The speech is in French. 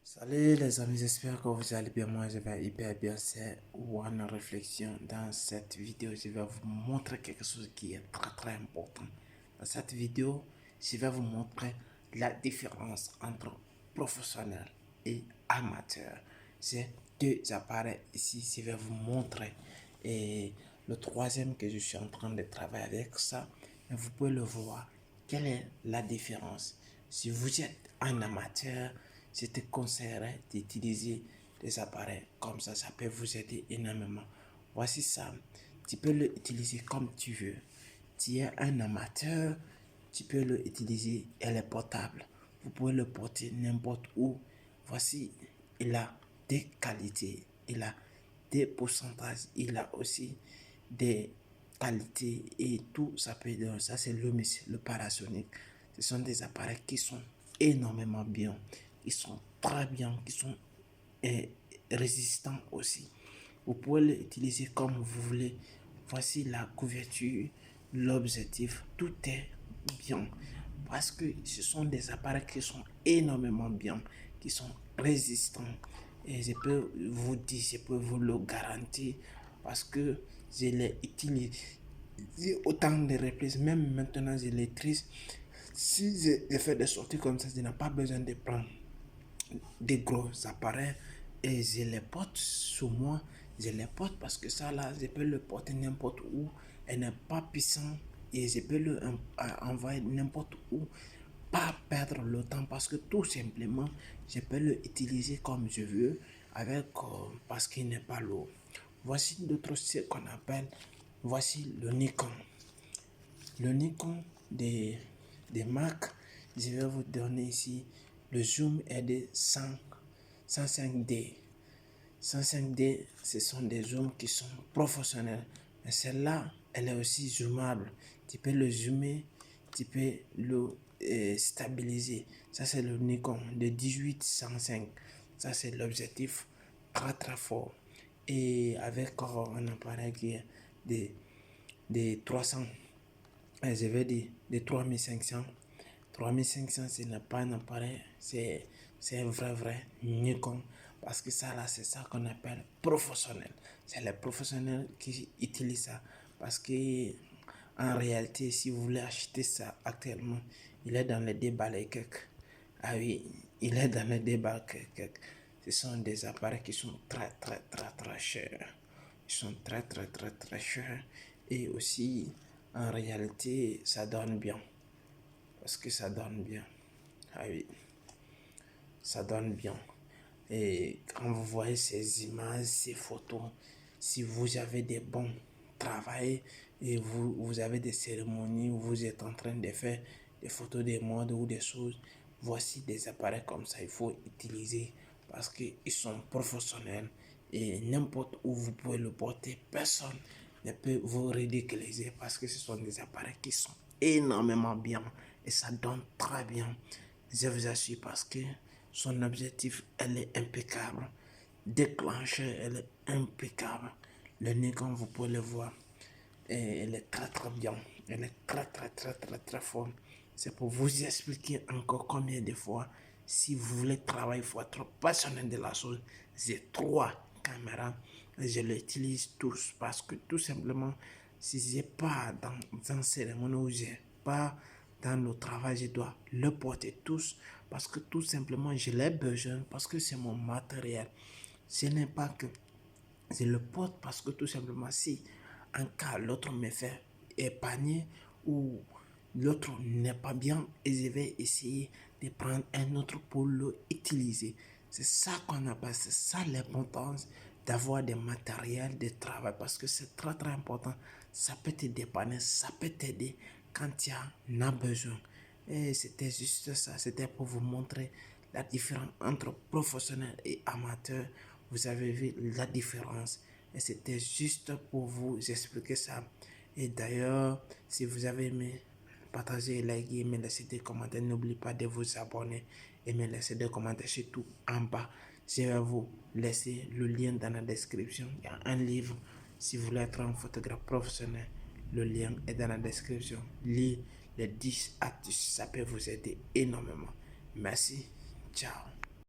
Salut les amis, j'espère que vous allez bien. Moi, je vais hyper bien. C'est One Réflexion. Dans cette vidéo, je vais vous montrer quelque chose qui est très important. Dans cette vidéo, je vais vous montrer la différence entre professionnel et amateur. C'est deux appareils ici, je vais vous montrer. Et le troisième que je suis en train de travailler avec ça, vous pouvez le voir. Quelle est la différence? Si vous êtes un amateur, je te conseillerais d'utiliser des appareils comme ça peut vous aider énormément. Voici ça, tu peux l'utiliser comme tu veux. Tu es un amateur, tu peux l'utiliser, elle est portable. Vous pouvez le porter n'importe où. Voici, il a des qualités, il a des pourcentages, il a aussi des qualités et tout ça peut être. Ça c'est le Parasonic. Ce sont des appareils qui sont énormément bien, qui sont très bien, qui sont résistants aussi. Vous pouvez l'utiliser comme vous voulez. Voici la couverture, l'objectif, tout est bien. Parce que ce sont des appareils qui sont énormément bien, qui sont résistants. Et je peux vous dire, je peux vous le garantir, parce que je l'ai utilisé autant de reprises, même maintenant je les trise. Si j'ai fait des sorties comme ça, je n'ai pas besoin de prendre des gros appareils et je les porte sur moi. Je les porte parce que ça là, je peux le porter n'importe où. Elle n'est pas puissant et je peux le envoyer n'importe où. Pas perdre le temps parce que tout simplement, je peux le utiliser comme je veux avec parce qu'il n'est pas lourd. Voici d'autres ce qu'on appelle, voici le Nikon. Le Nikon des marques, je vais vous donner ici, le zoom est de 105D. 105D, ce sont des zooms qui sont professionnels. Mais celle-là, elle est aussi zoomable. Tu peux le zoomer, tu peux le stabiliser. Ça, c'est le Nikon de 18-105. Ça, c'est l'objectif très fort. Et avec un appareil qui est de 300, je vais dire de 3500. 3500, ce n'est pas un appareil, c'est un vrai Nikon. Parce que ça là, c'est ça qu'on appelle professionnel. C'est les professionnels qui utilisent ça. Parce que en réalité, si vous voulez acheter ça actuellement, il est dans les débats les quelques. Ah oui, il est dans les débats quelques. Ce sont des appareils qui sont très chers. Ils sont très chers. Et aussi, en réalité, ça donne bien. Parce que ça donne bien. Ah oui, ça donne bien. Et quand vous voyez ces images, ces photos, si vous avez des bons travail et vous avez des cérémonies où vous êtes en train de faire des photos des modes ou des choses, voici des appareils comme ça, il faut utiliser parce qu'ils sont professionnels et n'importe où vous pouvez le porter, personne ne peut vous ridiculiser parce que ce sont des appareils qui sont énormément bien et ça donne très bien. Je vous assure parce que son objectif, elle est impeccable. Déclencheur, elle est impeccable. Le Nikon, vous pouvez le voir, et elle est très bien. Elle est très forte. C'est pour vous expliquer encore combien de fois, si vous voulez travailler, il faut être passionné de la chose. J'ai 3 caméras et je les utilise tous parce que tout simplement, si j'ai pas dans un cérémonie où j'ai pas dans le travail, je dois le porter tous parce que tout simplement, je l'ai besoin parce que c'est mon matériel. Ce n'est pas que je le porte parce que tout simplement, si un cas l'autre me fait épargner ou l'autre n'est pas bien et je vais essayer de prendre un autre pour l'utiliser. C'est ça qu'on appelle, c'est ça l'importance d'avoir des matériels de travail parce que c'est très important. Ça peut te dépanner, ça peut t'aider quand tu en as besoin. Et c'était juste ça, c'était pour vous montrer la différence entre professionnel et amateur. Vous avez vu la différence et c'était juste pour vous expliquer ça. Et d'ailleurs, si vous avez aimé, partagez, likez, me laissez des commentaires. N'oubliez pas de vous abonner et me laisser des commentaires surtout en bas. Je vais vous laisser le lien dans la description. Il y a un livre si vous voulez être un photographe professionnel. Le lien est dans la description. Lisez les 10 astuces, ça peut vous aider énormément. Merci, ciao.